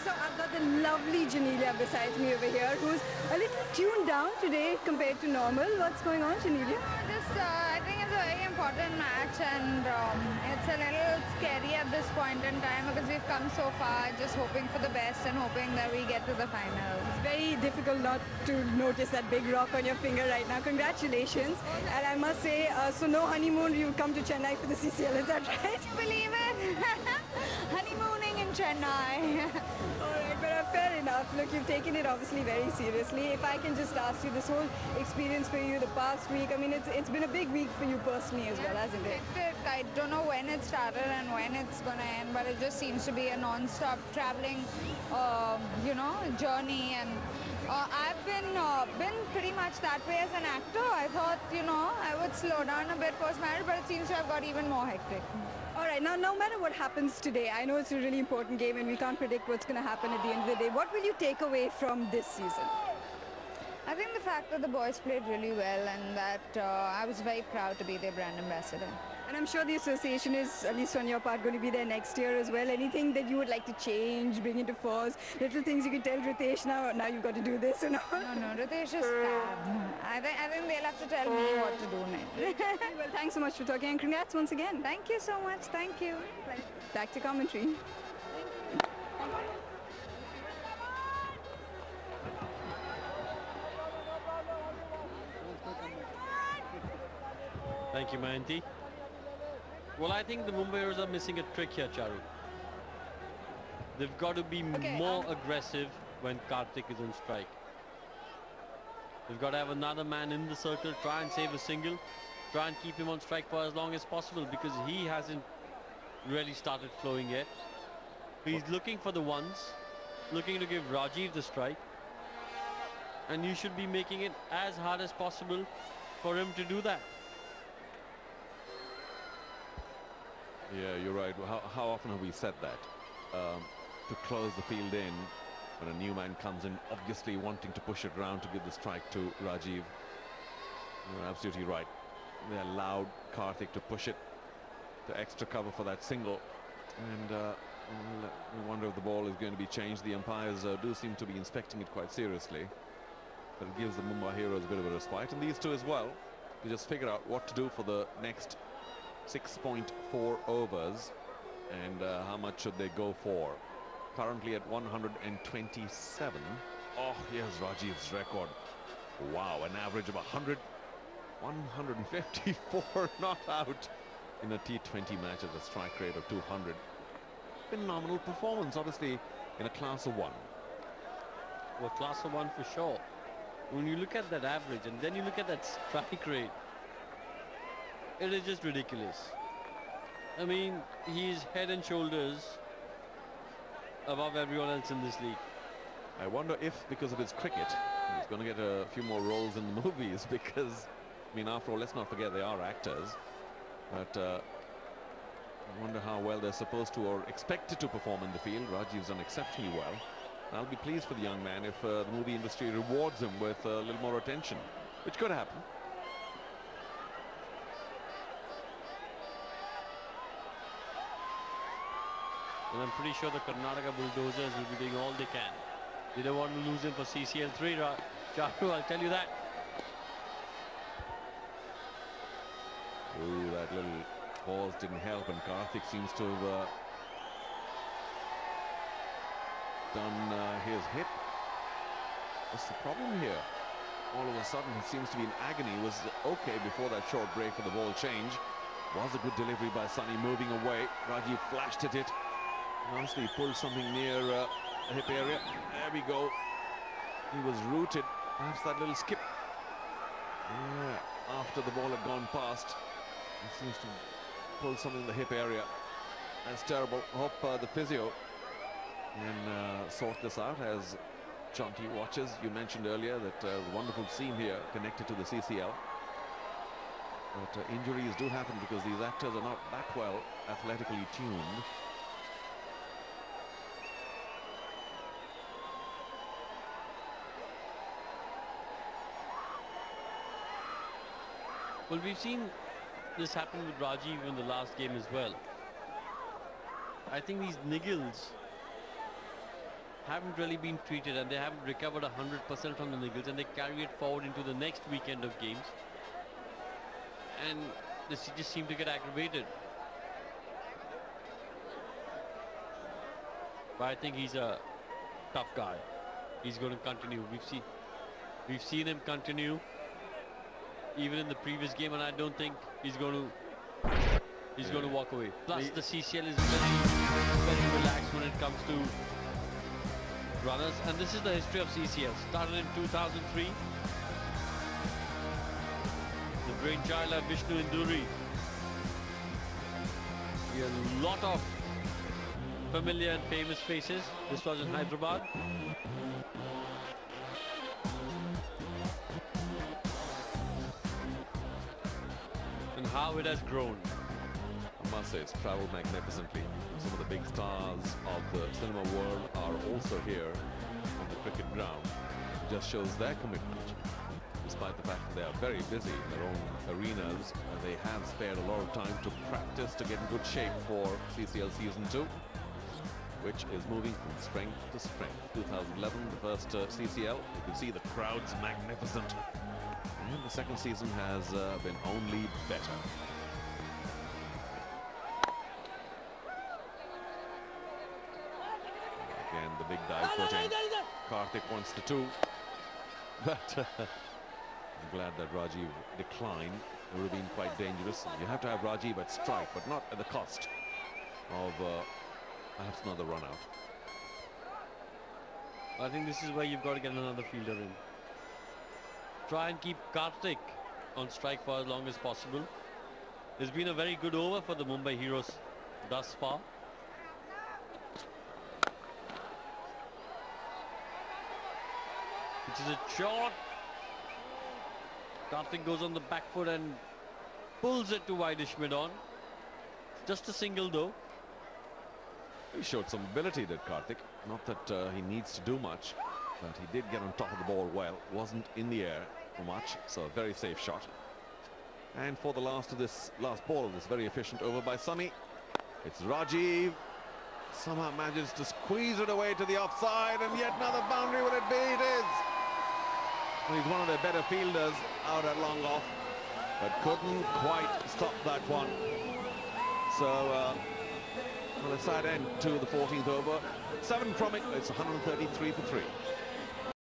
So I've got the lovely Janelia besides me over here, who's a little tuned down today compared to normal. What's going on, Janelia? I think it's a very important match, and it's a little scary at this point in time because we've come so far, just hoping for the best and hoping that we get to the finals. It's very difficult not to notice that big rock on your finger right now. Congratulations. And I must say, so no honeymoon, you come to Chennai for the CCL, is that right? Can you believe it? Honeymooning in Chennai. Alright, but fair enough. Look, you've taken it obviously very seriously. If I can just ask you, this whole experience for you the past week, I mean, it's been a big week for you personally as well, hasn't it? I don't know when it started and when it's going to end, but it just seems to be a non-stop traveling, journey. And I've been pretty much that way as an actor. I thought, I would slow down a bit post-marriage, but it seems to have got even more hectic. All right, now no matter what happens today, I know it's a really important game and we can't predict what's going to happen at the end of the day. What will you take away from this season? I think the fact that the boys played really well and that I was very proud to be their brand ambassador. And I'm sure the association is, at least on your part, going to be there next year as well. Anything that you would like to change, bring into force, little things you can tell Ritesh now you've got to do this and all? No, Ritesh is fab. I think they'll have to tell me what to do next. Well, thanks so much for talking and congrats once again. Thank you so much. Thank you. Back to commentary. Thank you, Mayanti. Well, I think the Mumbaiers are missing a trick here, Charu. They've got to be more aggressive when Karthik is on strike. They've got to have another man in the circle, try and save a single, try and keep him on strike for as long as possible because he hasn't really started flowing yet. He's looking for the ones, looking to give Rajiv the strike, and you should be making it as hard as possible for him to do that. Yeah, you're right. How often have we said that? To close the field in when a new man comes in, obviously wanting to push it around to give the strike to Rajiv. You're absolutely right. They allowed Karthik to push it to extra cover for that single. And we wonder if the ball is going to be changed. The umpires do seem to be inspecting it quite seriously. But it gives the Mumbai Heroes a bit of a respite. And these two as well, to just figure out what to do for the next 6.4 overs and how much should they go for. Currently at 127. Oh, here's Rajiv's record. Wow, an average of 154 not out in a T20 match at a strike rate of 200. Phenomenal performance, obviously, in a class of 1. Well, class of 1 for sure. When you look at that average and then you look at that strike rate, it is just ridiculous. I mean, he's head and shoulders above everyone else in this league. I wonder if, because of his cricket, he's going to get a few more roles in the movies because, I mean, after all, let's not forget they are actors. But I wonder how well they're supposed to or expected to perform in the field. Rajiv's done exceptionally well. I'll be pleased for the young man if the movie industry rewards him with a little more attention, which could happen. And I'm pretty sure the Karnataka Bulldozers will be doing all they can. They don't want to lose him for CCL 3, Charu, I'll tell you that. Ooh, that little pause didn't help, and Karthik seems to have done his hip. What's the problem here? All of a sudden, he seems to be in agony. He was okay before that short break for the ball change. Was a good delivery by Sunny, moving away. Rajiv flashed at it. Honestly, pulled something near the hip area. There we go. He was rooted. Perhaps that little skip. Yeah, after the ball had gone past, he seems to pull something in the hip area. That's terrible. Hope the physio can sort this out as Chanti watches. You mentioned earlier that wonderful scene here connected to the CCL. But injuries do happen because these actors are not that well athletically tuned. Well, we've seen this happen with Rajiv in the last game as well. I think these niggles haven't really been treated, and they haven't recovered 100% from the niggles, and they carry it forward into the next weekend of games, and they just seem to get aggravated. But I think he's a tough guy. He's going to continue. We've seen him continue even in the previous game, and I don't think he's going to walk away. Plus the CCL is very relaxed when it comes to runners, and this is the history of CCL. Started in 2003. The brainchild of Vishnu Induri. A lot of familiar and famous faces. This was in Hyderabad. And how it has grown. I must say, it's traveled magnificently. Some of the big stars of the cinema world are also here on the cricket ground. It just shows their commitment. Despite the fact that they are very busy in their own arenas, they have spared a lot of time to practice to get in good shape for CCL Season 2, which is moving from strength to strength. 2011, the first CCL, you can see the crowd's magnificent. And the second season has been only better. Again, the big dive footing. Karthik wants the 2. But I'm glad that Rajiv declined. It would have been quite dangerous. You have to have Rajiv at strike, but not at the cost of perhaps another run out. I think this is where you've got to get another fielder in. Try and keep Karthik on strike for as long as possible. It's been a very good over for the Mumbai Heroes thus far. Which is a shot. Karthik goes on the back foot and pulls it to wideish mid-on. Just a single though. He showed some ability, did Karthik. Not that he needs to do much, but he did get on top of the ball well. Wasn't in the air for much, so a very safe shot. And for the last ball of this very efficient over by Sunny, it's Rajiv. Somehow manages to squeeze it away to the offside, and yet another boundary. Will it be? It is. Well, he's one of their better fielders out at long off, but couldn't quite stop that one. So well, a side end to the 14th over. 7 from it. It's 133 for 3.